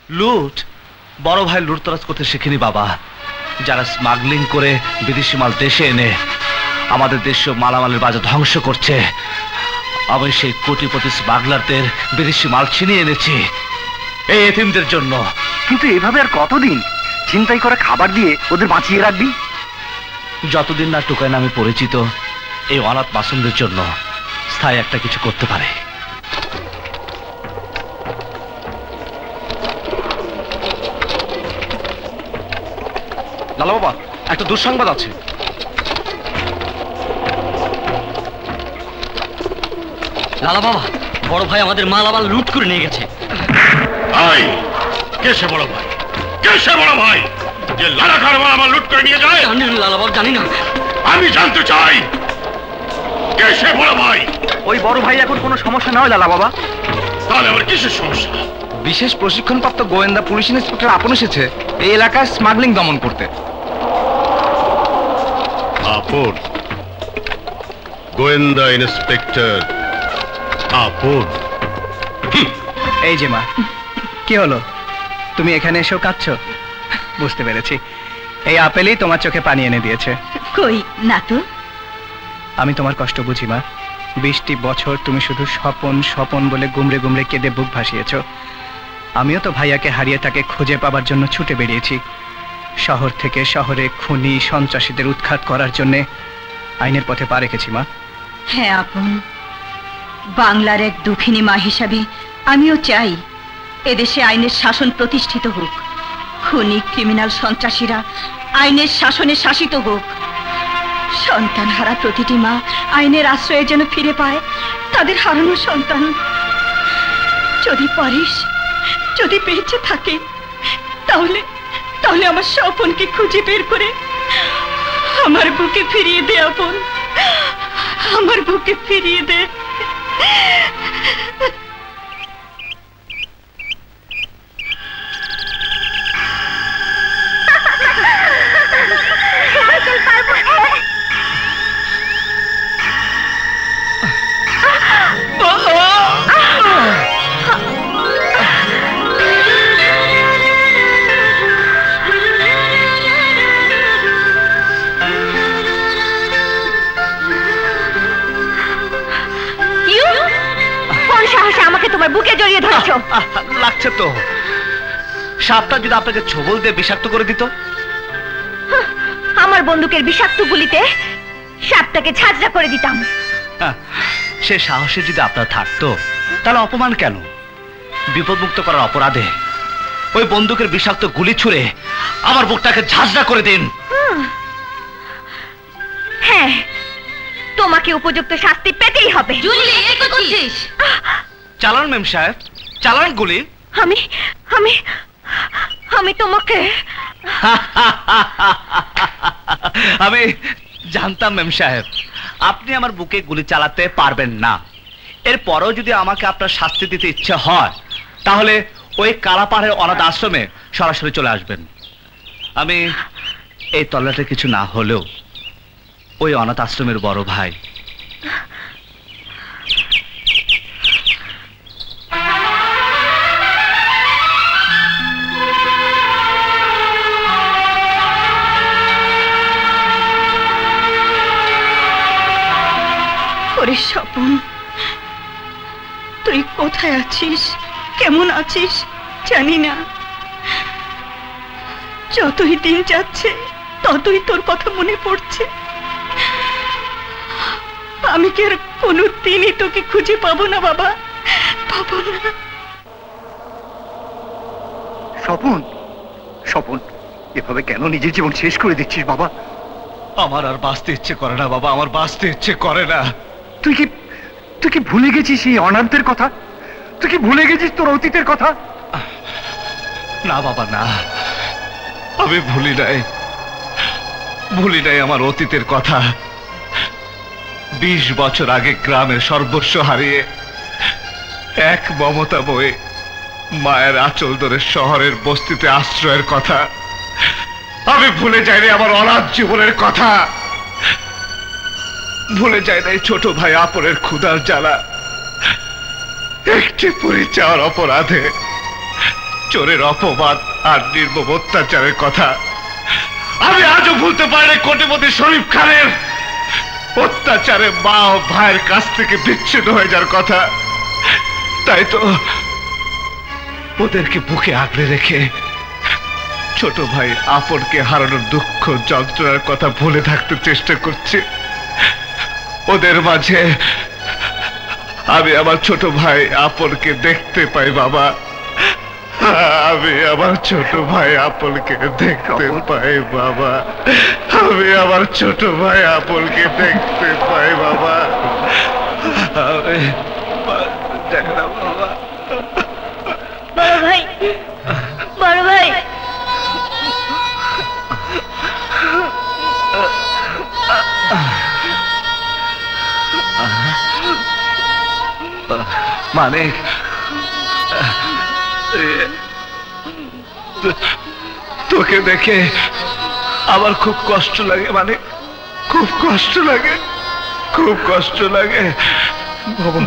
লুট? বড় ভাই লুটতরাজ করতে শেখেনি বাবা। যারা স্মাগলিং করে বিদেশি মাল দেশে এনে আমাদের দেশীয় মালামালের বাজার ধ্বংস করছে, আমি সেই কোটিপতি স্মাগলারদের বিদেশি মাল ছিনিয়ে এনেছি এই এতিমদের জন্য। কিন্তু এভাবে আর কতদিন ছিনতাই করে খাবার দিয়ে ওদের বাঁচিয়ে রাখবি? যতদিন না টোকাই নামে পরিচিত এই অনাথ মাসুমদের জন্য স্থায়ী একটা কিছু করতে পারে। লালা বাবা, একটা দুঃসংবাদ আছে। লালা বাবা, বড় ভাই আমাদের মালামাল লুট করে নিয়ে গেছে। ভাই, কে সে বড় ভাই? কে সে বড় ভাই যে লালাখার মালামাল লুট করে নিয়ে যায়? জানি না লালা বাবা, জানি না। আমি জানতে চাই কে সে বড় ভাই। ওই বড় ভাই এখন কোনো সমস্যা নয় লালা বাবা। তাহলে আমার কিসের সমস্যা? বিশেষ প্রশিক্ষণপ্রাপ্ত গোয়েন্দা পুলিশ ইন্সপেক্টর আপন এসেছে এই এলাকায় স্মাগলিং দমন করতে। আপন? গোয়েন্দা ইন্সপেক্টর আপন? এই যে মা, কি হলো? তুমি এখানে এসেও কাঁদছো? বুঝতে পেরেছি, এই আপেলই তোমার চোখে পানি এনে দিয়েছে। কই না তো। আমি তোমার কষ্ট বুঝি মা। 20টি বছর তুমি শুধু স্বপন স্বপন বলে গুমড়ে গুমড়ে কেঁদে বুক ভাসিয়েছ। আমিও তো ভাইয়াকে হারিয়ে তাকে খুঁজে পাবার জন্য ছুটে বেরিয়েছি। শহর থেকে শহরে খুনি সন্ত্রাসীদের উৎখাত করার জন্য আইনের পথে পা রেখেছি মা। হ্যাঁ আপন, বাংলার এক দুঃখিনী মা হিসাবে আমিও চাই এদেশে আইনের শাসন প্রতিষ্ঠিত হোক। খুনি ক্রিমিনাল সন্ত্রাসীরা আইনের শাসনে শাসিত হোক। সন্তান হারা প্রতিটি মা আইনের আশ্রয়ে যেন ফিরে পায় তাদের হারানো সন্তান। যদি পারিস, যদি বেঁচে থাকে, তাহলে তাহলে আমার স্বপনকে খুঁজে বের করে আমার বুকে ফিরিয়ে দে আপন, আমার বুকে ফিরিয়ে দে। বুকে জড়িয়ে ধরেছো? লাগছে তো। সাপটা যদি আপনাকে ছোবল দিয়ে বিষাক্ত করে দিত? আমার বন্দুকের বিষাক্ত গুলিতে সাপটাকে ঝাঁঝরা করে দিতাম। সে সাহসে যদি আপনার থাকতো তাহলে অপমান কেন? বিপদমুক্ত করার অপরাধে ওই বন্দুকের বিষাক্ত গুলি ছুঁড়ে আমার বুকটাকে ঝাঁঝরা করে দিন। হ্যাঁ, তোমাকে উপযুক্ত শাস্তি পেতেই হবে। চালান মেম সাহেব, চালান গুলি। আমি আমি আমি তোমাকে আমি জানতাম মেম সাহেব আপনি আমার বুকে গুলি চালাতে পারবেন না। এরপরেও যদি আমাকে আপনার শাস্তি দিতে ইচ্ছে হয় তাহলে ওই কালাপাহাড়ের অনাথ আশ্রমে সরাসরি চলে আসবেন। আমি এই তল্লাটে কিছু না হলেও ওই অনাথ আশ্রমের বড় ভাই। ওরে স্বপন, তুই কোথায় আছিস, কেমন আছিস জানি না। যতই দিন যাচ্ছে ততই তোর কথা মনে পড়ছে। আমি কি আর কোনো দিনই তোকে খুঁজে পাবো না বাবা, পাবো না। স্বপন, স্বপন, এভাবে কেন নিজের জীবন শেষ করে দিচ্ছিস বাবা? আমার আর বাঁচতে ইচ্ছে করে না বাবা, আমার বাঁচতে ইচ্ছে করে না। তুই কি ভুলে গেছিস এই অনাথদের কথা? তুই কি ভুলে গেছিস তোর অতীতের কথা? না বাবা না, আমি ভুলি নাই আমার অতীতের কথা। 20 বছর আগে গ্রামের সর্বস্ব হারিয়ে এক মমতা বয়ে মায়ের আঁচল ধরে শহরের বস্তিতে আশ্রয়ের কথা আমি ভুলে যাইনি। আমার অনাথ জীবনের কথা ভুলে যায় নাই। ছোট ভাই আপনের ক্ষুধার জ্বালা একটি পুরি চাওয়ার অপরাধে চোরের অপবাদ আর নির্মম অত্যাচারের কথা আমি আজও ভুলতে পারি কোটিপতি শরীফ খানের অত্যাচারে মা ও ভাইয়ের কাছ থেকে বিচ্ছিন্ন হয়ে যাওয়ার কথা। তাই তো ওদেরকে বুকে আগলে রেখে ছোট ভাই আপনকে হারানোর দুঃখ যন্ত্রণার কথা ভুলে থাকতে চেষ্টা করছি। ওদের মাঝে আমি আমার ছোট ভাই আপনকে দেখতে পাই বাবা, আমি আমার ছোট ভাই আপনকে দেখতে পাই বাবা, আমি আমার ছোট ভাই আপনকে দেখতে পাই বাবা। দেখ না বাবা। বড় ভাই, বড় ভাই, মানিক, তোকে দেখে আমার খুব কষ্ট লাগে, মানে খুব কষ্ট লাগে, খুব কষ্ট লাগে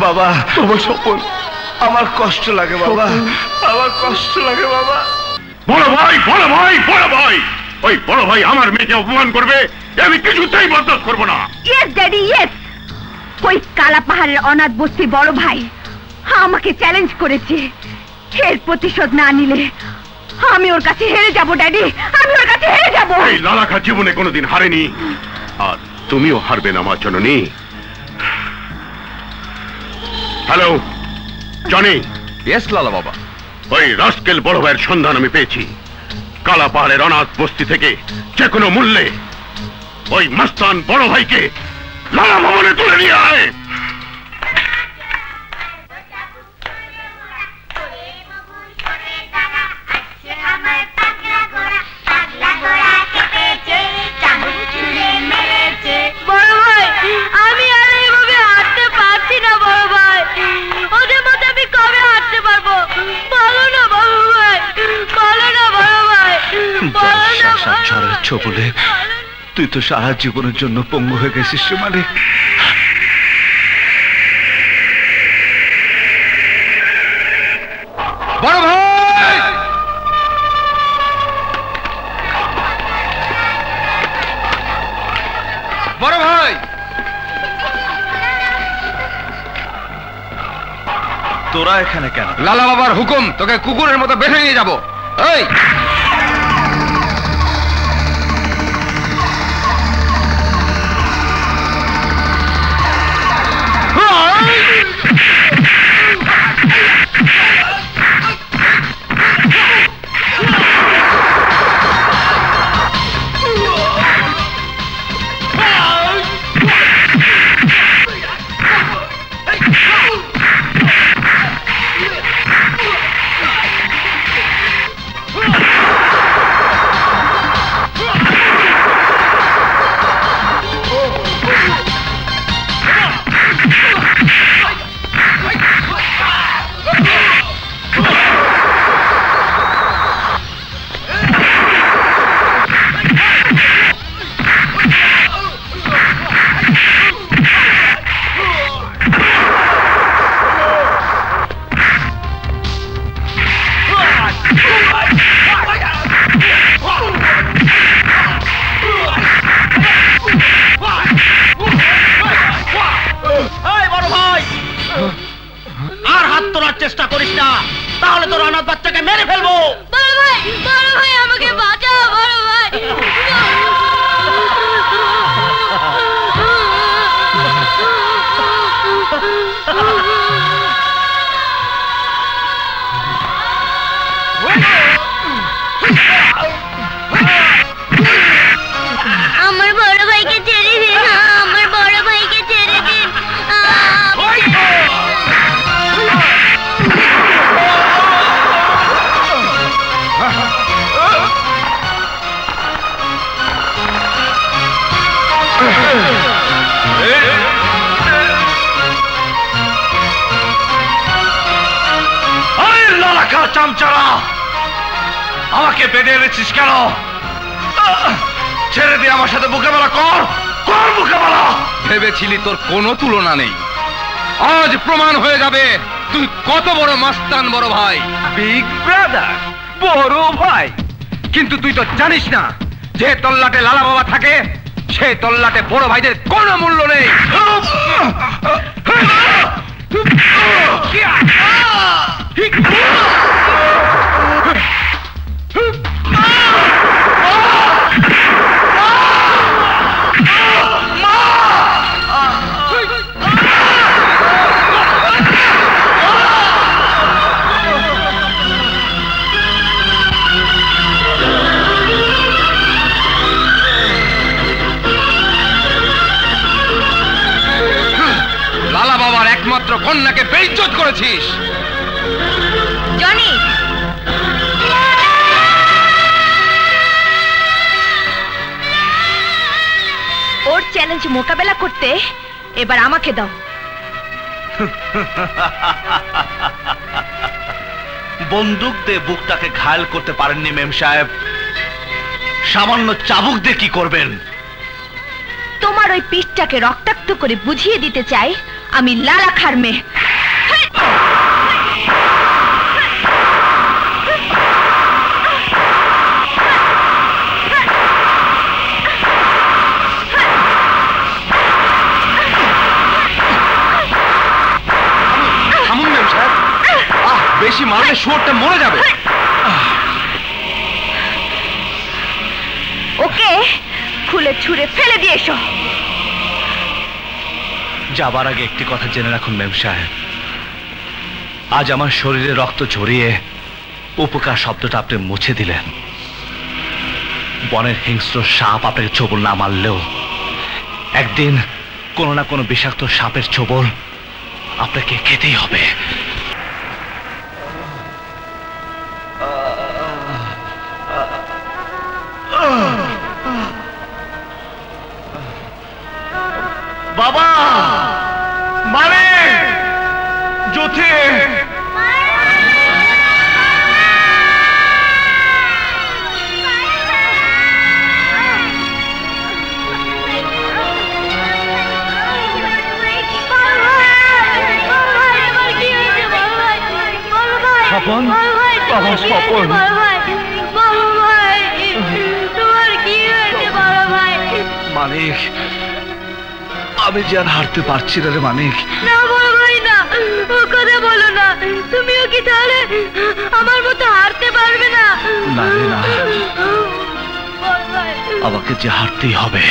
বাবা। বাবা স্বপন, আমার কষ্ট লাগে বাবা, আমার কষ্ট লাগে বাবা। বড় ভাই, বড় ভাই, বড় ভাই, ওই বড় ভাই আমার মেয়েকে অপমান করবে, আমি কিছুতেই বরদাস্ত করবো না। Yes daddy, yes. ওই কালা পাহাড়ের অনাথ বস্তি বড় ভাই আমাকে চ্যালেঞ্জ করেছে। এর প্রতিশোধ না নিলে আমি ওর কাছে হেরে যাব ড্যাডি, আমি ওর কাছে হেরে যাব। এই লালাখা জীবনে কোনোদিন হারেনি, আর তুমিও হারবে না আমার জননী। Hello Johnny. ইয়েস লালা বাবা। ওই রাস্কেল বড় ভাইয়ের সন্ধান আমি পেয়েছি। কালা পাহাড়ের অনাথ বস্তি থেকে যে কোনো মূল্যে ওই মস্তান বড় ভাইকে লালা ভবনে তুলে নিয়ে আয়। বড় ভাই, আমি আর এইভাবে হাঁটতে পারছি না বড় ভাই। ওদের মধ্যে আমি কবে হাঁটতে পারবো? বলো না বড় ভাই, বলো না বড় ভাই, বলো না। ঝড়ের ছোবলে তুই তো সারা জীবনের জন্য পঙ্গু হয়ে গেছিস রে মানিক। বড় ভাই, বড় ভাই, তোরা এখানে কেন? লালা বাবার হুকুম, তোকে কুকুরের মতো বেঁধে নিয়ে যাবো। এই চেষ্টা করিস না, তাহলে তোর অনাথ বাচ্চাকে মেরে ফেলবো। বড় ভাই আমাকে বাঁচাও বড় ভাই। আমার বড় ভাইকে ছেড়ে দিন, আমার বড় ভাইকে ছেড়ে দিন। চামচারা, আমাকে বেঁধে এনেছিস কেন? ছেড়ে দিয়ে আমার সাথে মোকাবেলা কর, কর মোকাবেলা। ভেবেছিলি তোর কোনো তুলনা নেই, আজ প্রমাণ হয়ে যাবে তুই কত বড় মাস্তান বড় ভাই। Big brother. বড় ভাই, কিন্তু তুই তো জানিস না যে তল্লাটে লালা বাবা থাকে সে তল্লাটে বড় ভাইদের কোনো মূল্য নেই। একমাত্র কন্যাকে বেইজ্জত করেছিস। জনি, ওর চ্যালেঞ্জ মোকাবেলা করতে এবার আমাকে দাও। বন্দুক দিয়ে বুকটাকে ঘায়ল করতে পারেননি মেম সাহেব, সামান্য চাবুক দিয়ে কি করবেন? তোমার ওই পিঠটাকে রক্তাক্ত করে বুঝিয়ে দিতে চাই আমি লালা খার মেয়ে। বেশি মারলে শুয়োরটা মরে যাবে। ওকে খুলে ছুঁড়ে ফেলে দিয়ে এসো। যাবার আগে একটি কথা জেনে রাখুন মেম সাহেব, আজ আমার শরীরে রক্ত ঝরিয়ে উপকার শব্দটা আপনি মুছে দিলেন। বনের হিংস্র সাপ আপনাকে ছোবল না মারলেও একদিন কোনো না কোনো বিষাক্ত সাপের ছোবল আপনাকে খেতেই হবে। বাবা, মানে জ্যোতি, স্বপন, বাবা স্বপন, মানিক, আমি যে আর হারতে পারছি না রে মানিক। না বড় ভাই না, ও কথা বলো না। তুমিও কি তাহলে আমার মতো হারতে পারবে না? না রে না, আমাকে যে হারতেই হবে।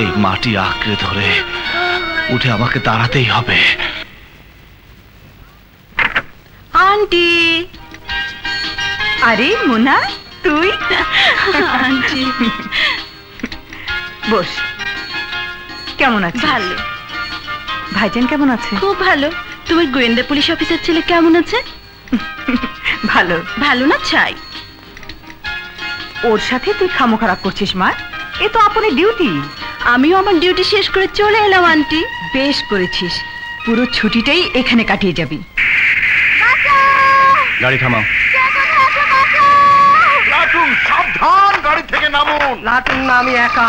এই মাটি আঁকড়ে ধরে উঠে আমাকে দাঁড়াতেই হবে। আন্টি, আরে মোনা তুই? আন্টি বস। কেমন আছে? ভালো। ভাইজান কেমন আছে? খুব ভালো। তোমার গোয়েন্দা পুলিশ অফিসার ছেলে কেমন আছে? ভালো। ভালো না চাই? ওর সাথে তুই খামো খারাপ করছিস মা, এ তো আপনি ডিউটি। আমিও আমার ডিউটি শেষ করে চলে এলাম আন্টি। বেশ করেছিস, পুরো ছুটিটাই এখানে কাটিয়ে যাবি। গাড়ি থামাও। লাটুন সাবধান, গাড়ি থেকে নামুন। লাটুন না, আমি একা।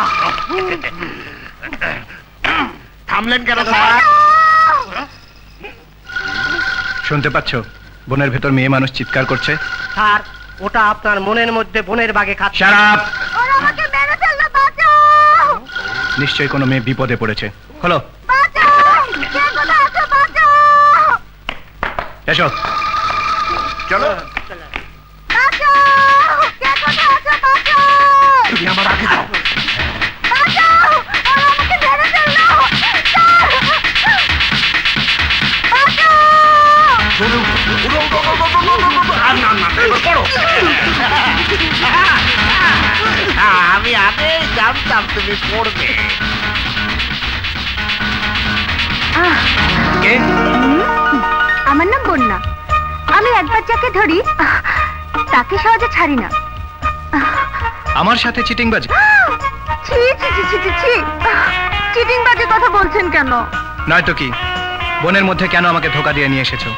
থামলেন কেন স্যার? শুনতে পাচ্ছ বনের ভেতর মেয়ে মানুষ চিৎকার করছে? স্যার, ওটা আপনার মনের মধ্যে বনের বাগে খাচ্ছে। Shut up! নিশ্চয়ই কোনো মেয়ে বিপদে পড়েছে। হলো, এসো। চলো। তুমি আমার আগে যাও। আমি আগে জানতাম তুমি পড়বে। কে? আমার নাম বন্যা। আমি একবার যাকে ধরি তাকে সহজে ছাড়ি না। আমার সাথে চিটিংবাজ? ছি ছি ছি ছি ছি, চিটিংবাজের কথা বলছেন কেন? নয়তো কি, বনের মধ্যে কেন আমাকে ধোকা দিয়ে নিয়ে এসেছো?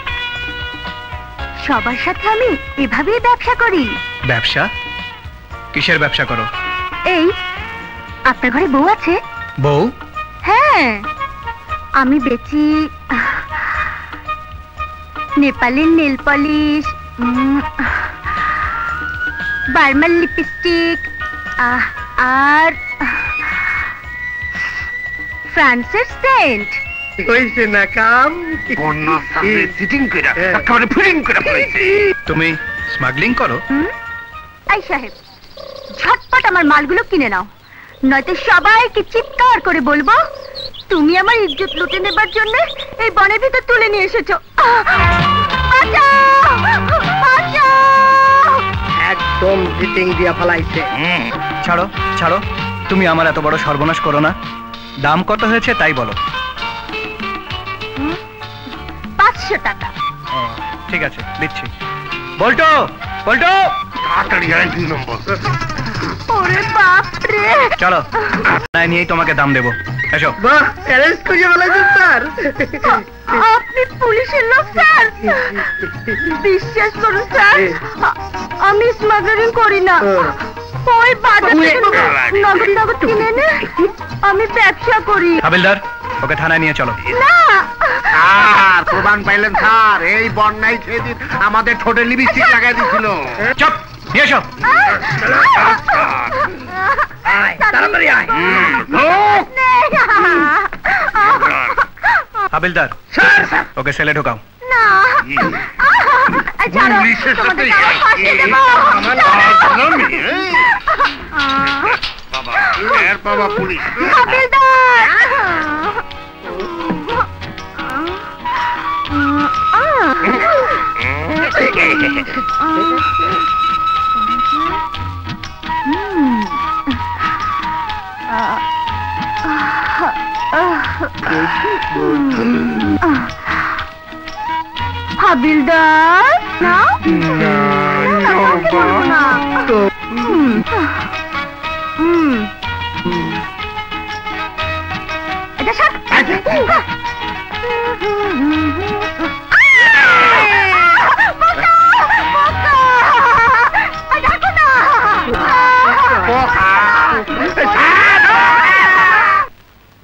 সবার সাথে আমি এভাবেই ব্যবসা করি। ব্যবসা? কিসের ব্যবসা করো? এই আপনার ঘরে বউ আছে? বউ? হ্যাঁ, আমি বেচি নেপালের নেল পলিশ, বার্মার লিপস্টিক আর ফ্রান্সের সেন্ট। হইছে না কাম? তুমি স্মাগলিং করো? আই সাহেব, ঝটপট আমার মালগুলো কিনে নাও, নয়তো সবাইকে চিৎকার করে বলবো তুমি আমার ইজ্জত লুটে নেবার জন্য এই বনের ভিতর তুলে নিয়ে এসেছো। একদম জিটিং দিয়া ফলাইছে। ছাড়ো ছাড়ো, তুমি আমার এত বড় সর্বনাশ করো না। দাম কত হয়েছে তাই বলো। 500 টাকা। ঠিক আছে, দিচ্ছি। বল্টো, বল্টো, তাড়াতাড়ি আয় 2 নম্বর। ওরে বাপ রে! চলো, নাই নিয়েই তোমাকে দাম দেবো। এসো। বাহ, অ্যারেস্ট করে ফেলাইছে স্যার। আপনি পুলিশের লোক স্যার? বিশ্বাস করুন স্যার, আমি স্মাগলিং করি না। ওই বাজার থেকে নগদ নগদ কিনে এনে আমি ব্যবসা করি। হাবিলদার, ওকে থানায় নিয়ে চলো। না, স্যার প্রমাণ পাইলেন স্যার? এই বন্যায় সেদিন আমাদের ঠোঁটে লিপস্টিক লাগাই দিছিল। চুপ, নিয়ে এসো। তাড়াতাড়ি আয়। হাবিলদার, ওকে সেলে ঢোকাও। না, ছাড়ো, তোমাদের আমার ফাঁসি দেবো। বাবা পুলিশ। হাবিলদার! হাবিলদার, না এটা সব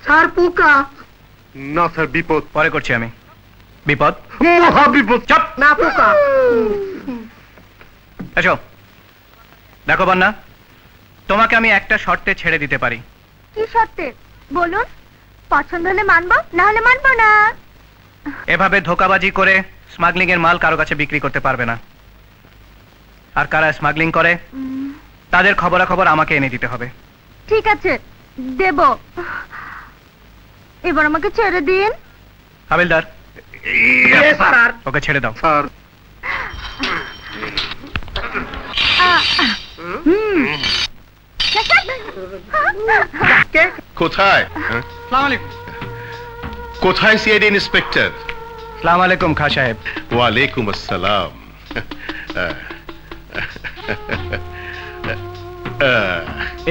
স্যার পোকা। না স্যার, বিপদ। পরে করছি আমি। বিপদ? মহা বিপদ। চুপ। না পোকা। এসো। দেখো বন্যা, তোমাকে আমি একটা শর্তে ছেড়ে দিতে পারি। কি শর্তে বলুন? পছন্দ হলে মানবো, না হলে মানবো না। এভাবে ধোকাবাজি করে স্মাগলিং এর মাল কারো কাছে বিক্রি করতে পারবে না। আর কারা স্মাগলিং করে তাদের খবরাখবর আমাকে এনে দিতে হবে। ঠিক আছে, দেব। এবার আমাকে ছেড়ে দিন। হাবিলদার, স্যার ওকে ছেড়ে দাও। স্যার, কোথায়? কোথায় সিআইডি ইন্সপেক্টর? আসসালামু আলাইকুম খাঁ সাহেব। ওয়ালাইকুম আসসালাম।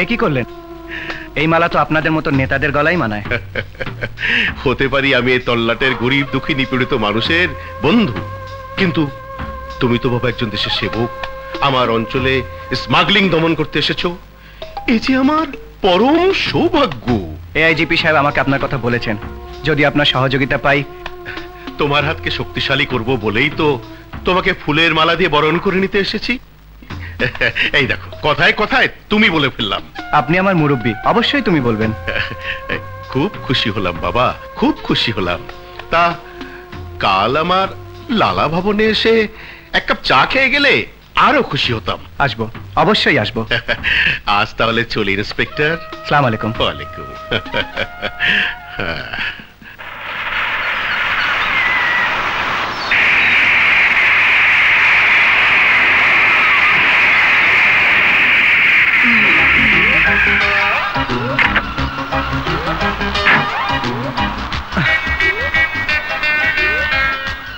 এ কি করলেন? এই মালা তো আপনাদের মতো নেতাদের গলাই মানায়। হতে পারি আমি এই তল্লাটের গরিব দুঃখী নিপীড়িত মানুষের বন্ধু, কিন্তু তুমি তো বাবা একজন দেশের সেবক। আমার অঞ্চলে স্মাগলিং দমন করতে এসেছো, এই যে আমার পরম সৌভাগ্য। এআইজিপি সাহেব আমাকে আপনার কথা বলেছেন, যদি আপনার সহযোগিতা পাই। তোমার হাতকে শক্তিশালী করব বলেই তো তোমাকে ফুলের মালা দিয়ে বরণ করে নিতে এসেছি। এই দেখো, কথায় কথায় তুমি বলে ফেললাম। আপনি আমার মুরব্বী, অবশ্যই তুমি বলবেন। খুব খুশি হলাম বাবা, খুব খুশি হলাম। তা কাল আমার লালা ভবনে এসে এক কাপ চা খেয়ে গেলে আরো খুশি হতাম। আসবো, অবশ্যই আসবো। আজ তাহলে চলি ইন্সপেক্টর। আসসালামু আলাইকুম। ওয়ালাইকুম।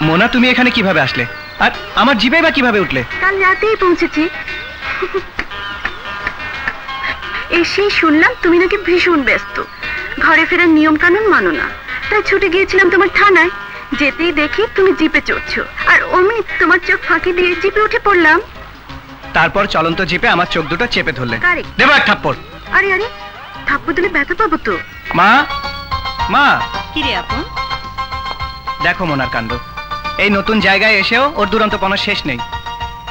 মোনা, তুমি এখানে কিভাবে আসলে? আর আমার জিভে বা কিভাবে উঠলে? কাল রাতেই পৌঁছেছি। এসেই শুনলাম তুমি নাকি ভীষণ ব্যস্ত, ঘরে ফেরার নিয়ম কানুন মানো না, তাই ছুটে গিয়েছিলাম তোমার থানায়। যেতেই দেখি তুমি জিপে চড়ছো, আর অমনি তোমার চোখ ফাঁকি দিয়ে জিপে উঠে পড়লাম। তারপর চলন্ত জিপে আমার চোখ দুটো চেপে ধরলে। Correct. দেবো এক থাপ্পড়। আরে আরে, থাপ্পড় দিলে ব্যথা পাবো তো। মা, মা, কিরে আপন? দেখো মোনার কাণ্ড। এই নতুন জায়গায় এসেও ওর দুরন্তপনা শেষ নেই।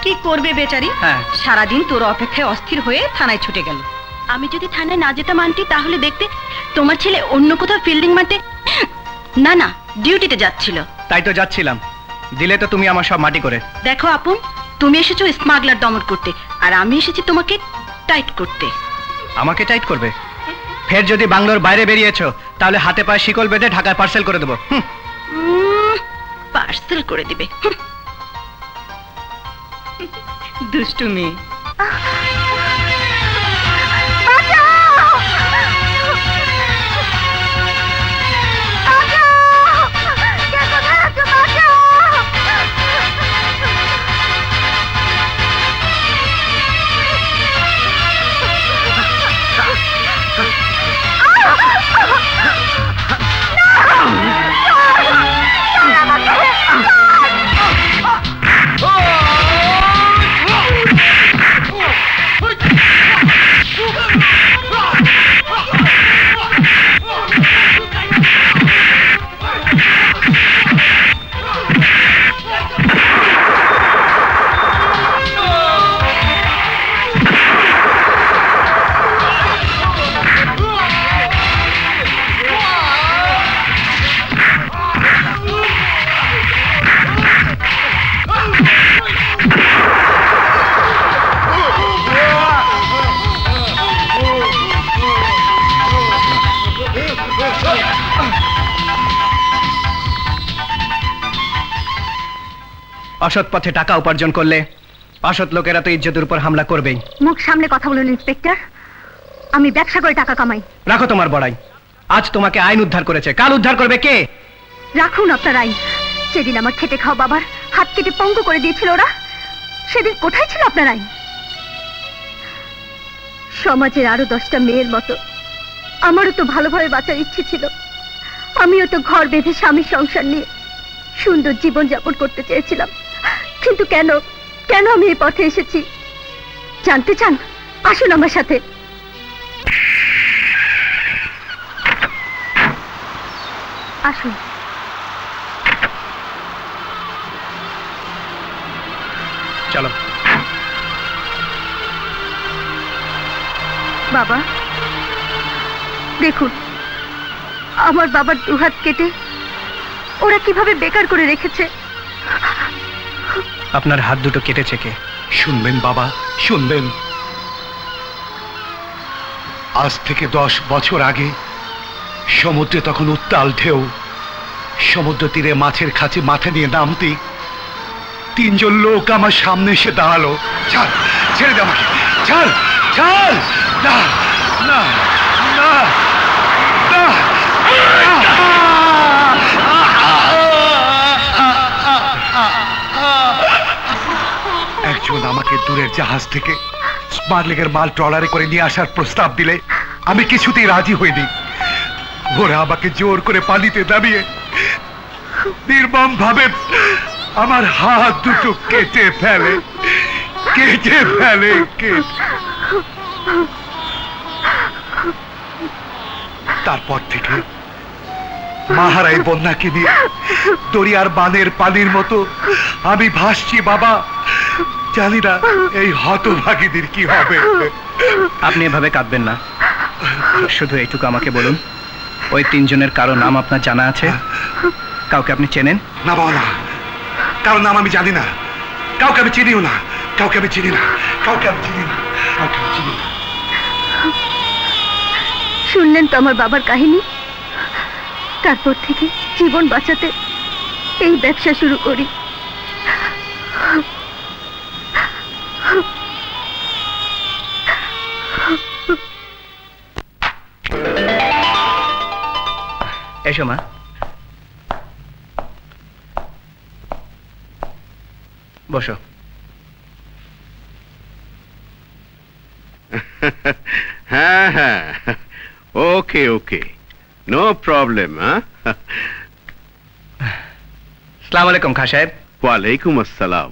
কি করবে বেচারি? হ্যাঁ। সারাদিন তোর অপেক্ষায় অস্থির হয়ে থানায় ছুটে গেল। আমি যদি থানায় না যেতাম আন্টি, তাহলে দেখতে তোমার ছেলে অন্য কোথাও ফিল্ডিং মারতে, না না, ডিউটিতে যাচ্ছিল। তাই তো যাচ্ছিলাম, দিলে তো তুমি আমার সব মাটি করে। দেখো আপন, তুমি এসেছো স্মাগলার দমন করতে, আর আমি এসেছি তোমাকে টাইট করতে। আমাকে টাইট করবে? ফের যদি বাংলোর বাইরে বেরিয়েছো তাহলে হাতে পায়ে শিকল বেঁধে ঢাকায় পার্সেল করে দেবো। পার্সেল করে দিবে? দুষ্টু মেয়ে। অসৎ পথে টাকা উপার্জন করলে অসৎ লোকেরা তো ইজ্জতের উপর হামলা করবেই। মুখ সামনে কথা বলুন ইন্সপেক্টর, আমি ব্যবসা করে টাকা কামাই। রাখো তোমার বড়াই, আজ তোমাকে আইন উদ্ধার করেছে, কাল উদ্ধার করবে কে? রাখুন আপনার আইন। সেদিন আমার খেটে খাওয়া বাবার হাত কেটে পঙ্গু করে দিয়েছিল ওরা, সেদিন কোথায় ছিল আপনার আইন? সমাজের আরো 10টা মেয়ের মতো আমারও তো ভালোভাবে বাঁচার ইচ্ছে ছিল। আমিও তো ঘর বেঁধে স্বামী সংসার নিয়ে সুন্দর জীবন যাপন করতে চেয়েছিলাম, কিন্তু কেন কেন আমি এই পথে এসেছি জানতে চান? আসুন আমার সাথে। আসুন। চলো। বাবা দেখুন, আমার বাবার দুহাত কেটে ওরা কিভাবে বেকার করে রেখেছে। আপনার হাত দুটো কেটেছে কে? শুনবেন বাবা, শুনবেন। আজ থেকে 10 বছর আগে সমুদ্রে তখন উত্তাল ঢেউ, সমুদ্র তীরে মাছের খাঁচে মাথা নিয়ে নামতে 3 জন লোক আমার সামনে এসে দাঁড়ালো। ছাড়, ছেড়ে দে আমাকে, ছাড়, ছাড়, না না না না। একজন আমাকে দূরের জাহাজ থেকে স্মাগলিংয়ের মাল ট্রলারে করে নিয়ে আসার প্রস্তাব দিলে আমি কিছুতেই রাজি হইনি। ওরা আমাকে জোর করে পানিতে নামিয়ে নির্মম ভাবে আমার হাত দুটো কেটে ফেলে, কেটে ফেলে। তারপর থেকে মাহারাই বন্যাকে নিয়ে দরিয়ার বানের পানির মতো আমি ভাসছি বাবা। জানি না এই হতভাগীদের কি হবে। আপনি এভাবে কাঁদবেন না, শুধু এইটুকু আমাকে বলুন, ওই 3 জনের কারো নাম আপনার জানা আছে? কাউকে আপনি চেনেন? না বাবা না, কারণ নাম আমি জানি না, কাউকে আমি চিনিও না, কাউকে আমি চিনি না, কাউকে আমি চিনি না, কাউকে আমি চিনি না। শুনলেন তো আমার বাবার কাহিনী। তারপর থেকে জীবন বাঁচাতে এই ব্যবসা শুরু করি। এসো মা, বসো। হ্যাঁ হ্যাঁ, ওকে ওকে, নো প্রবলেম। আসসালামু আলাইকুম খাঁ সাহেব। ওয়ালাইকুম আসসালাম।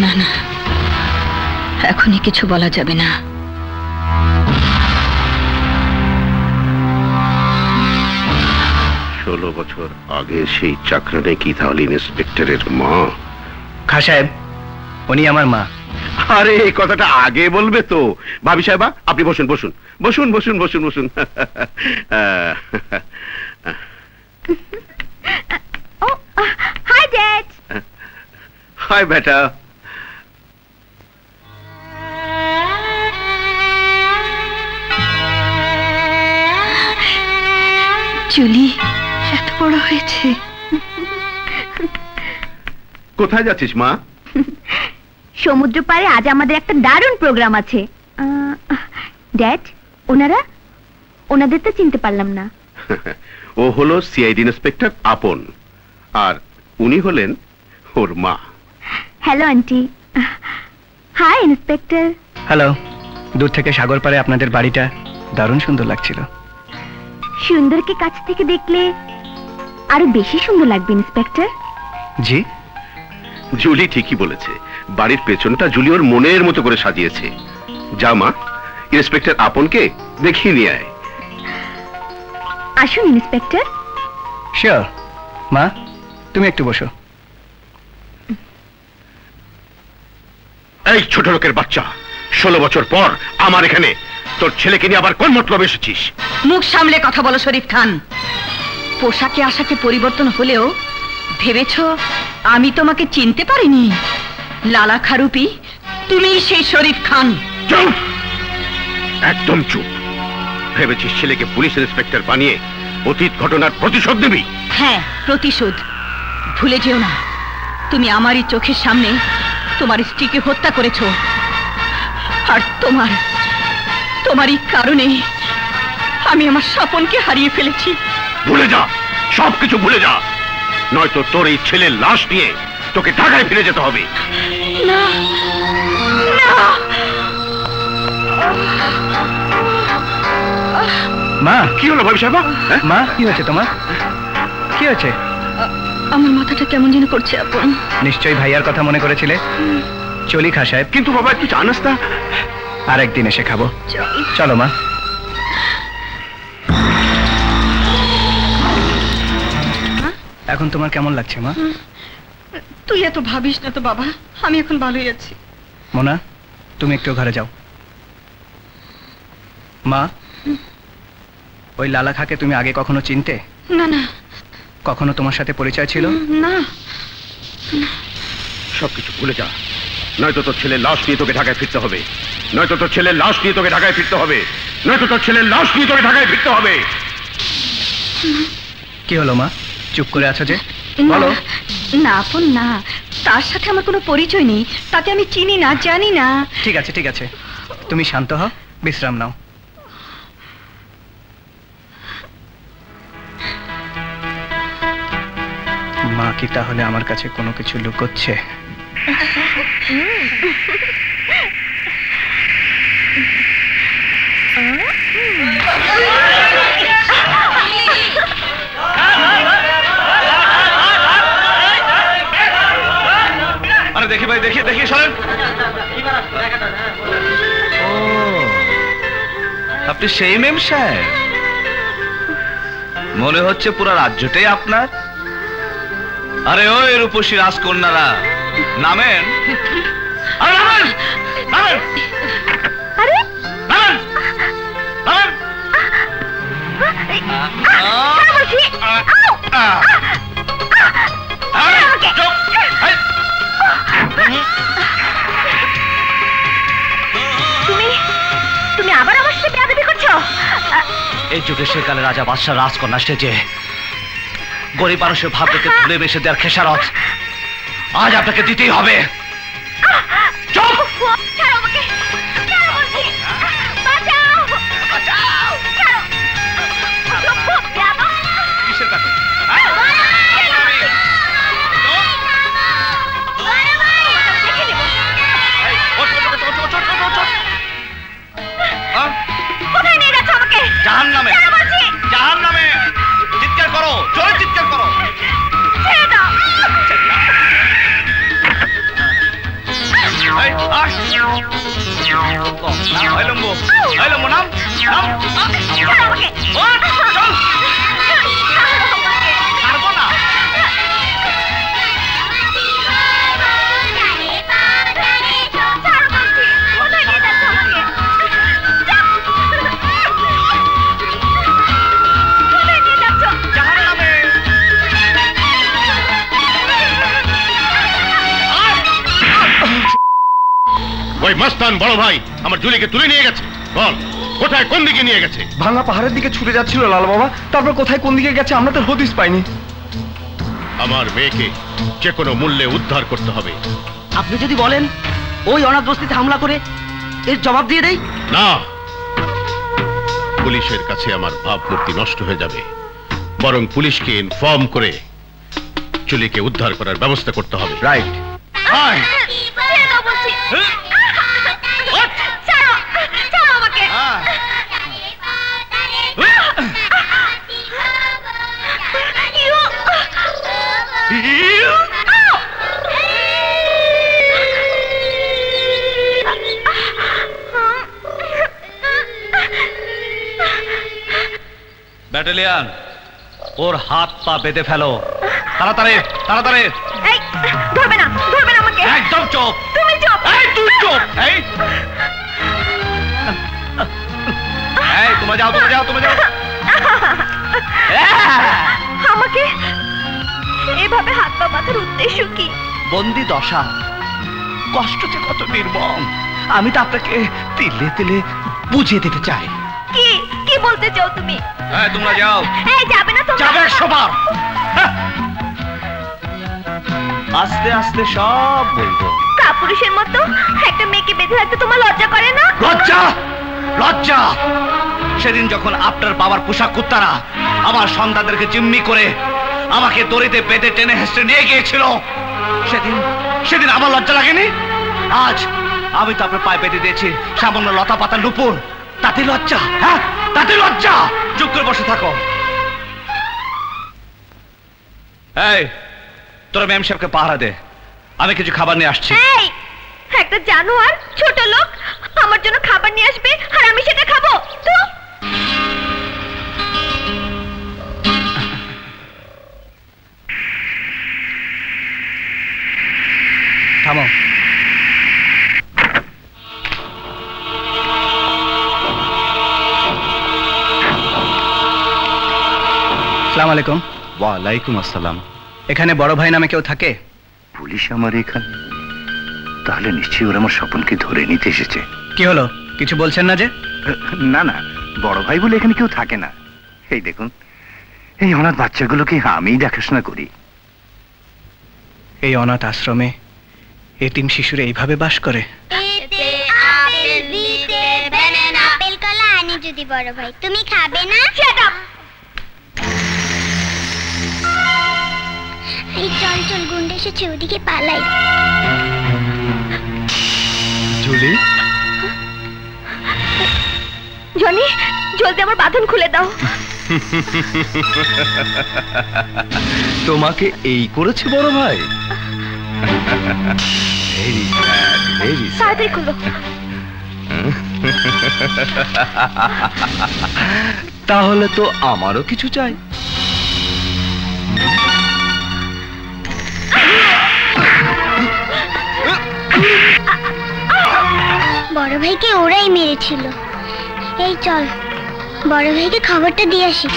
না না, এখনই কিছু বলা যাবে না। 16 বছর আগে সেই চাকরানে কি তাহলে ইন্সপেক্টরের মা? খাঁ সাহেব, উনি আমার মা। আরে এই কথাটা আগে বলবে তো। ভাবি সাহেবা, আপনি বসুন বসুন বসুন বসুন বসুন বসুন। High dad. হাই বেটা। চুলি এত বড় হয়েছে। কোথায় যাচ্ছিস মা? সমুদ্র পাড়ে আজ আমাদের একটা দারুণ প্রোগ্রাম আছে। ড্যাড, ওনাদের তো চিনতে পারলাম না। ও হলো সিআইডি ইন্সপেক্টর আপন, আর উনি হলেন ওর মা। Hello aunty. Hi inspector. Hello. দূর থেকে সাগর পাড়ে আপনাদের বাড়িটা দারুণ সুন্দর লাগছিল। সুন্দরকে কাছ থেকে দেখলে আরো বেশি সুন্দর লাগবে ইন্সপেক্টর। জি, জুলি ঠিকই বলেছে। বাড়ির পেছনটা জুলি ওর মনের মতো করে সাজিয়েছে। যা মা, ইন্সপেক্টর আপনকে দেখিয়ে নিয়ে আয়। আসুন ইন্সপেক্টর। শিওর। মা, তুমি একটু বসো। এই ছোট লোকের বাচ্চা, 16 বছর পর আমার এখানে তোর ছেলেকে নিয়ে আবার কোন মতলব এসেছিস? মুখ সামলে কথা বলো শরীফ খান। পোশাকে আশাকে পরিবর্তন হলেও ভেবেছো আমি তোমাকে চিনতে পারিনি? লালা খারুপি, তুমি সেই শরীফ খান। চুপ, একদম চুপ। ভেবেছিস ছেলেকে পুলিশ ইন্সপেক্টর বানিয়ে অতীত ঘটনার প্রতিশোধ নিবি? হ্যাঁ, প্রতিশোধ। ভুলে যেও না, তুমি আমারই চোখের সামনে তোমার স্ত্রীকে হত্যা করেছো, আর তোমারই কারণে আমি আমার স্বপনকে হারিয়ে ফেলেছি। ভুলে যা, সবকিছু ভুলে যা, নয়তো তোর এই ছেলের লাশ নিয়ে তোকে ঢাকায় ফিরে যেতে হবে। না না। মা, কি হলো ভাবি সাহেবা? মা কি হয়েছে তোমার? কি হয়েছে? আমার মাথাটা কেমন যেন করছে আপন। নিশ্চয়ই ভাইয়ার কথা মনে করেছিলে। চলি খাঁ সাহেব। কিন্তু বাবা, একটু চা নাস্তা আর একদিন এসে খাবো। চলো মা। এখন তোমার কেমন লাগছে মা? তুই এত ভাবিস না তো বাবা, আমি এখন ভালোই আছি। মোনা, তুমি একটু ঘরে যাও। মা, ওই লালা খাকে তুমি আগে কখনো চিনতে? না না। কখনো তোমার সাথে পরিচয় ছিল? না। সবকিছু ভুলে যা, নয়তো তোর ছেলের লাশ নিয়ে তোকে ঢাকায় ফিরতে হবে। নয়তো তোর ছেলের লাশ নিয়ে তোকে ঢাকায় ফিরতে হবে। নয়তো তোর ছেলের লাশ নিয়ে তোকে ঢাকায় ফিরতে হবে। কি হলো মা, চুপ করে আছো যে? না, বলো। না আপন না, তার সাথে আমার কোনো পরিচয় নেই, তাকে আমি চিনি না, জানি না। ঠিক আছে ঠিক আছে, তুমি শান্ত হও, বিশ্রাম নাও। মা কি তাহলে আমার কাছে কোনো কিছু লুকোচ্ছে? আরে দেখি ভাই, দেখি দেখি, শোনেন। ও, আপনি সেই মেম সাহেব? মনে হচ্ছে পুরো রাজ্যটাই আপনার। আরে ওই রূপসী রাজকন্যারা, নামেন। আরে নামেন, নামেন, আরে নামেন, নামেন। চুপ। তুমি আবার আমার সাথে বেয়াদবি করছো? এই যুগে সেকালে রাজা বাদশাহ রাজকন্যা সেজে গরিব মানুষের ভাগ্যকে তুলে বেসে দেওয়ার খেসারত আজ আপনাকে দিতেই হবে। চুপ! ছাড়ো আমাকে, ছাড়ো বলছি। বাঁচাও, বাঁচাও, ছাড়ো। চুপ, বেয়াদব। কিসের কাছে? দেখে নেবো। কোথায় নিয়ে যাচ্ছ আমাকে? জাহান্নামে, ছাড়ো বলছি। জাহান্নামে। চিৎকার করো, জোরে চিৎকার করো। ছেড়ে দাও। ওই মস্তান বড় ভাই আমার জুলিকে তুলে নিয়ে গেছে। বল কোথায়, কোন দিকে নিয়ে গেছে? ভাঙা পাহাড়ের দিকে ছুটে যাচ্ছিল লাল বাবা, তারপর কোথায় কোন দিকে গেছে আমরা তো হদিস পাইনি। আমার মেয়েকে যে কোনো মূল্যে উদ্ধার করতে হবে। আপনি যদি বলেন ওই অনাথ বস্তিতে হামলা করে এর জবাব দিয়ে দেই। না, পুলিশের কাছে আমার ভাবমূর্তি নষ্ট হয়ে যাবে। বরং পুলিশকে ইনফর্ম করে জুলিকে উদ্ধার করার ব্যবস্থা করতে হবে। রাইট। ব্যাটালিয়ান, ওর হাত পা বেঁধে ফেলো, তাড়াতাড়ি তাড়াতাড়ি। ধরবে না, ধরবে না আমাকে। একদম চুপ। তুমি চুপ। এই তুই চুপ। এই তোমরা যাও, তোমরা যাও, তোমরা যাও। আমাকে এভাবে হাত পা বাঁধার উদ্দেশ্য কি? বন্দি দশা, কষ্ট যে কত নির্মম আমি তো আপনাকে তিলে তিলে বুঝিয়ে দিতে চাই। কি কি বলতে চাও তুমি? তোমরা যাও। এই যাবে না তোমরা? যাবে 100 বার। আস্তে আস্তে সব বলবো। কাপুরুষের মতো একটা মেয়েকে বেঁধে রাখতে তোমার লজ্জা করে না? লজ্জা, লজ্জা। সেদিন যখন আপনার বাবার পোশাক কুত্তারা আমার সন্তানদেরকে জিম্মি করে আমাকে দড়িতে বেঁধে টেনে হেসে নিয়ে গিয়েছিল, সেদিন সেদিন আমার লজ্জা লাগেনি? আজ আমি তো আপনার পায়ে বেঁধে দিয়েছি সামান্য লতা পাতা নুপুর, তাতে লজ্জা? হ্যাঁ, তাতে লজ্জা? চুপ করে বসে থাকো। এই তোরা ম্যাম সাহেবকে পাহারা দে, আমি কিছু খাবার নিয়ে আসছি। এই একটা জানোয়ার ছোট লোক আমার জন্য খাবার নিয়ে আসবে আর আমি সেটা খাবো? তো থামো। আসসালামু আলাইকুম। ওয়ালাইকুম আসসালাম। এখানে বড় ভাই নামে কেউ থাকে? পুলিশ আমার এখানে, তাহলে নিশ্চয়ই ওরা আমার স্বপনকে ধরে নিতে এসেছে। কি হলো, কিছু বলছেন না যে? না না, বড় ভাই বলে এখানে কেউ থাকে না। এই দেখুন, এই অনাথ বাচ্চাগুলোকে আমিই দেখাশোনা করি। এই অনাথ আশ্রমে এতিম শিশুরা এইভাবে বাস করে? আপেল কলা আনি যদি বড় ভাই, তুমি খাবে না? এই চল চল, গুন্ডে এসেছে, ওদিকে পালাই। জুলি, জনি, জলদি আমার বাঁধন খুলে দাও। তোমাকে এই করেছে বড় ভাই? Very sad, very sad. তাড়াতাড়ি খুলো। তাহলে তো আমারও কিছু চাই। বড় ভাইকে ওরাই মেরেছিল। এই চল, বড় ভাইকে খবরটা দিয়ে আসি।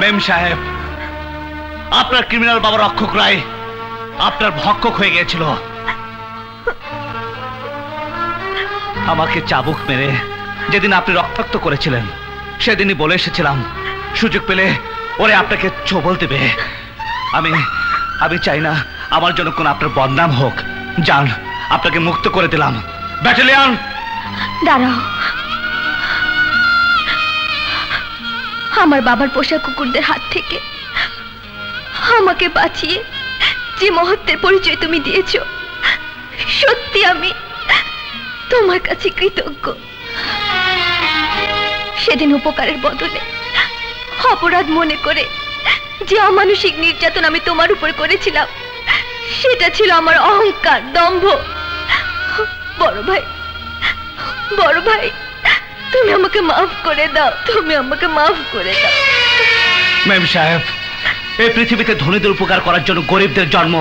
মেম সাহেব, আপনার ক্রিমিনাল বাবা রক্ষক রায় আপনার ভক্ষক হয়ে গিয়েছিল। আমাকে চাবুক মেরে যেদিন আপনি রক্তাক্ত করেছিলেন সেদিনই বলে এসেছিলাম সুযোগ পেলে ওরে আপনাকে ছোবল দেবে। আমি চাই না আমার জন্য কোন আপনার বদনাম হোক। যান, আপনাকে মুক্ত করে দিলাম। ব্যাটালিয়ন দাঁড়াও, আমার বাবার পোষা কুকুরদের হাত থেকে আমাকে বাঁচিয়ে যে মহত্বের পরিচয় তুমি দিয়েছো, সত্যি আমি তোমার কাছে কৃতজ্ঞ। সেদিন উপকারের বদলে অপরাধ মনে করে যে অমানসিক নির্যাতন আমি তোমার উপর করেছিলাম, সেটা ছিল আমার অহংকার, দম্ভ। বড় ভাই, তুমি আমাকে মাফ করে দাও, তুমি আমাকে মাফ করে দাও। মেম সাহেব, এই পৃথিবীতে ধনীদের উপকার করার জন্য গরিবদের জন্ম,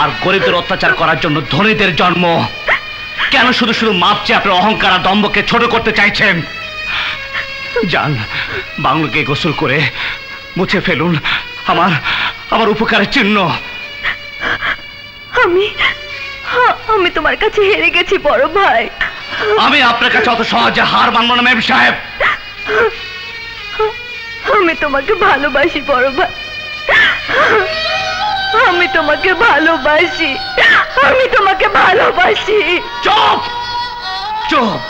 আর গরিবদের অত্যাচার করার জন্য ধনীদের জন্ম। কেন শুধু শুধু মাপ চেয়ে আপনার অহংকার আর দম্ভকে ছোট করতে চাইছেন? যান, বাংলোকে গোসল করে মুছে ফেলুন আমার উপকারের চিহ্ন। আমি তোমার কাছে হেরে গেছি বড় ভাই। আমি আপনার কাছে অত সহজে হার মানব না মেম সাহেব। আমি তোমাকে ভালোবাসি বড় ভাই, আমি তোমাকে ভালোবাসি, আমি তোমাকে ভালোবাসি। চুপ চুপ,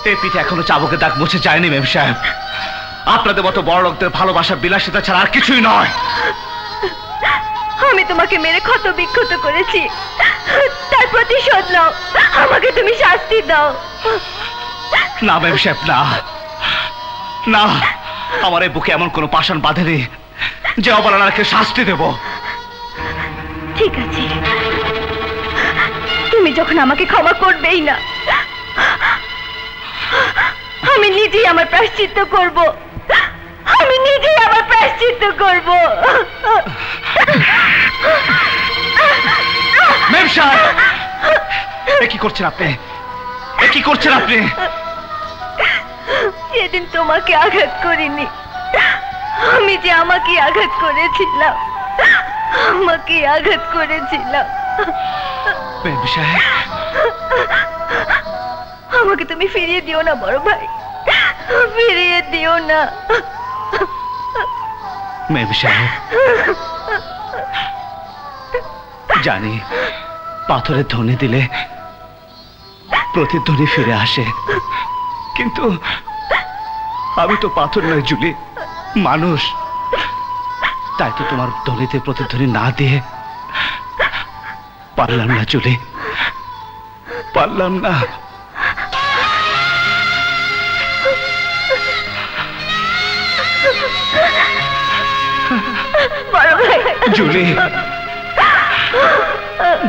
এই পিঠে এখনো চাবুকের দাগ মুছে যায়নি মেম সাহেব। আপনাদের মতো বড় লোকদের ভালোবাসা বিলাসিতা ছাড়া আর কিছুই নয়। আমি তোমাকে মেরে ক্ষত বিক্ষত করেছি, তার প্রতিশোধ নাও, আমাকে তুমি শাস্তি দাও। না মেম সাহেব, না না, আমার এই বুকে এমন কোনো পাষাণ বাঁধেনি যে অবলানাকে শাস্তি দেব। ঠিক আছে, তুমি যখন আমাকে ক্ষমা করবেই না, আমি নিজেই আমার প্রায়শ্চিত্ত করব, আমি নিজেই আমার প্রায়শ্চিত্ত করব। মেম সাহেব, কি করছেন আপনি? কি করছেন আপনি? সেদিন তোমাকে আঘাত করিনি, আমি যে আমাকে আঘাত করেছিলাম, আমাকে আঘাত করেছিলাম। মেম সাহেব, আমাকে তুমি ফিরিয়ে দিও না বড় ভাই, ফিরিয়ে দিও না। মেম সাহেব, জানি পাথরের ধ্বনি দিলে প্রতিধ্বনি ফিরে আসে, কিন্তু আমি তো পাথর নয় জুলি, মানুষ। তাই তো তোমার ধ্বনিতে প্রতিধ্বনি না দিয়ে পারলাম না জুলি, পারলাম না। জুলি,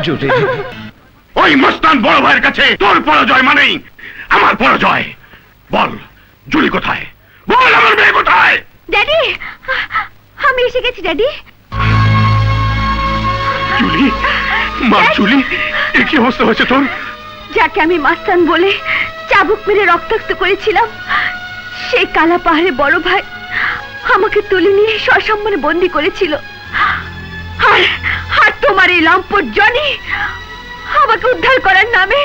জুলি, ওই মস্তান বড় ভাইয়ের কাছে তোর পরাজয় মানেই আমার পরাজয়। বল জুলি কোথায়? বল আমার মেয়ে কোথায়? ড্যাডি, আমি এসে গেছি ড্যাডি। জুলি, মা জুলি, এ কি অবস্থা হয়েছে তোর? যাকে আমি মাস্তান বলে চাবুক মেরে রক্তাক্ত করেছিলাম, সেই কালা পাহাড়ে বড় ভাই আমাকে তুলে নিয়ে সসম্মানে বন্দি করেছিল। আর তোমার এই লম্পট জনি আমাকে উদ্ধার করার নামে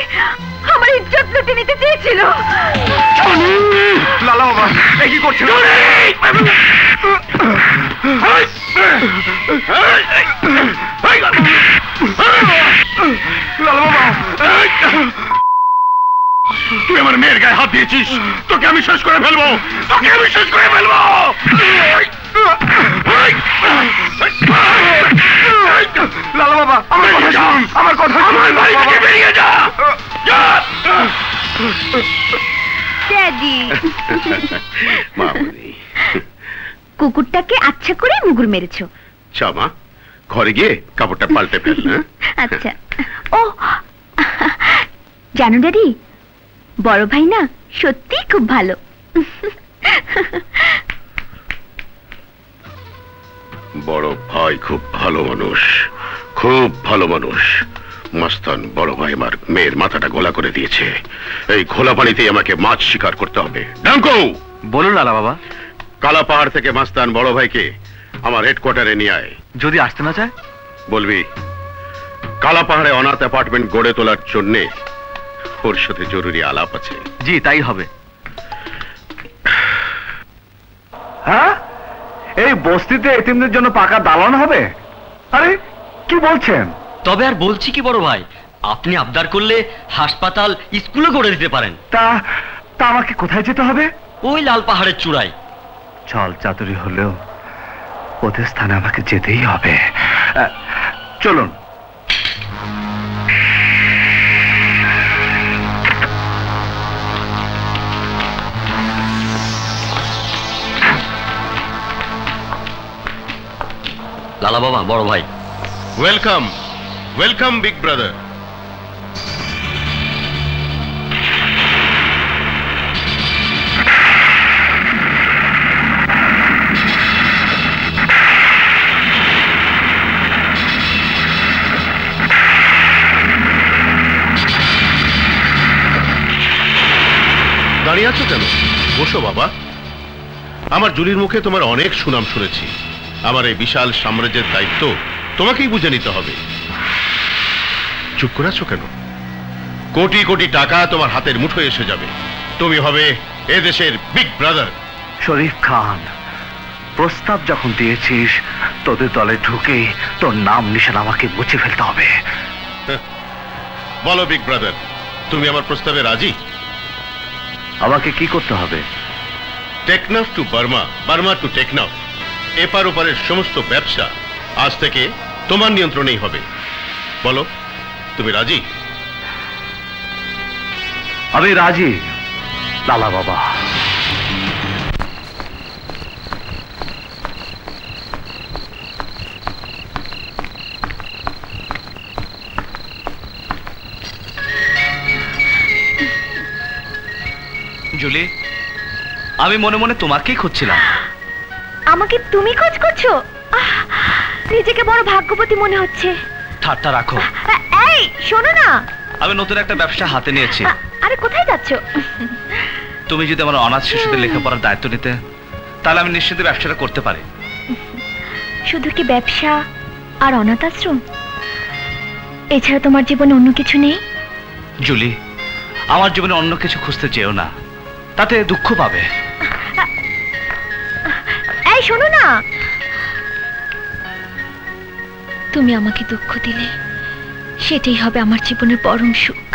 আমার ইজ্জত লুটে নিতে চেয়েছিল। লালা বাবা, এ কি করছে? লালা বাবা, তুই আমার মেয়ের গায়ে হাত দিয়েছিস, তোকে আমি শেষ করে ফেলবো, তোকে আমি শেষ করে ফেলবো। লালা বাবা, আমার কথা শুন, আমার কথা শুন। আমার বাড়ি থেকে বেরিয়ে যা। ড্যাডি, মামুনি, কুকুরটাকে আচ্ছা করে মুগুর মেরেছো। চামা, ঘরে গিয়ে কাপড়টা পাল্টে ফেল। আচ্ছা। ও জানো ড্যাডি, বড় ভাই না সত্যি খুব ভালো। বড় ভাই খুব ভালো মানুষ, খুব ভালো মানুষ। মাস্তান বড় ভাই আমার মেয়ের মাথাটা ঘোলা করে দিয়েছে। এই ঘোলা পানিতেই আমাকে মাছ শিকার করতে হবে। ডাঙ্কো, বলুন লালা বাবা। কালা পাহাড় থেকে মাস্তান বড় ভাইকে আমার হেডকোয়ার্টারে নিয়ে আয়। যদি আসতে না চায়? বলবি কালা পাহাড়ে অনাথ অ্যাপার্টমেন্ট গড়ে তোলার জন্য ওর সাথে জরুরি আলাপ আছে। জি তাই হবে। হ্যাঁ, এই বস্তিতে এতিমদের জন্য পাকা দালান হবে? আরে কি বলছেন? তবে আর বলছি কি বড় ভাই, আপনি আবদার করলে হাসপাতাল, স্কুলে করে দিতে পারেন। তা তা আমাকে কোথায় যেতে হবে? ওই লাল পাহাড়ের চূড়ায়। ছল চাতুরি হলেও ওদের স্থানে আমাকে যেতেই হবে। চলুন। লালা বাবা, বড় ভাই। Welcome, welcome big brother. দাঁড়িয়ে আছো কেন? বসো বাবা। আমার জুলির মুখে তোমার অনেক সুনাম শুনেছি। আমার এই বিশাল সাম্রাজ্যের দায়িত্ব তোমাকেই বুঝে নিতে হবে। চুপ করে আছো কেন? কোটি কোটি টাকা তোমার হাতের মুঠোয় এসে যাবে। তুমি হবে এদেশের বিগ ব্রাদার। শরীফ খান, প্রস্তাব যখন দিয়েছিস তোদের দলে ঢুকে তোর নাম নিশান আমাকে মুছে ফেলতে হবে। বলো বিগ ব্রাদার, তুমি আমার প্রস্তাবে রাজি? আমাকে কি করতে হবে? Teknaf to Burma, Burma to Teknaf, এপার ওপারের সমস্ত ব্যবসা আজ থেকে তোমার নিয়ন্ত্রণেই হবে। বলো, তুমি রাজি? আমি রাজি লালা বাবা। জুলি, আমি মনে মনে তোমাকেই খুঁজছিলাম। আমাকে তুমি খোঁজ করছো? নিজেকে বড় ভাগ্যবতী মনে হচ্ছে। ঠাট্টা রাখো। এই শোনো না, আমি নতুন একটা ব্যবসা হাতে নিয়েছি। আরে কোথায় যাচ্ছো? তুমি যদি আমার অনাথ শিশুদের লেখাপড়ার দায়িত্ব নিতে, তাহলে আমি নিশ্চিত ব্যবসাটা করতে পারি। শুধু কি ব্যবসা আর অনাথ আশ্রম? এছাড়া তোমার জীবনে অন্য কিছু নেই? জুলি, আমার জীবনে অন্য কিছু খুঁজতে চেও না, তাতে দুঃখ পাবে। এই শোনো না, তুমি আমাকে দুঃখ দিলে সেটাই হবে আমার জীবনের পরম সুখ।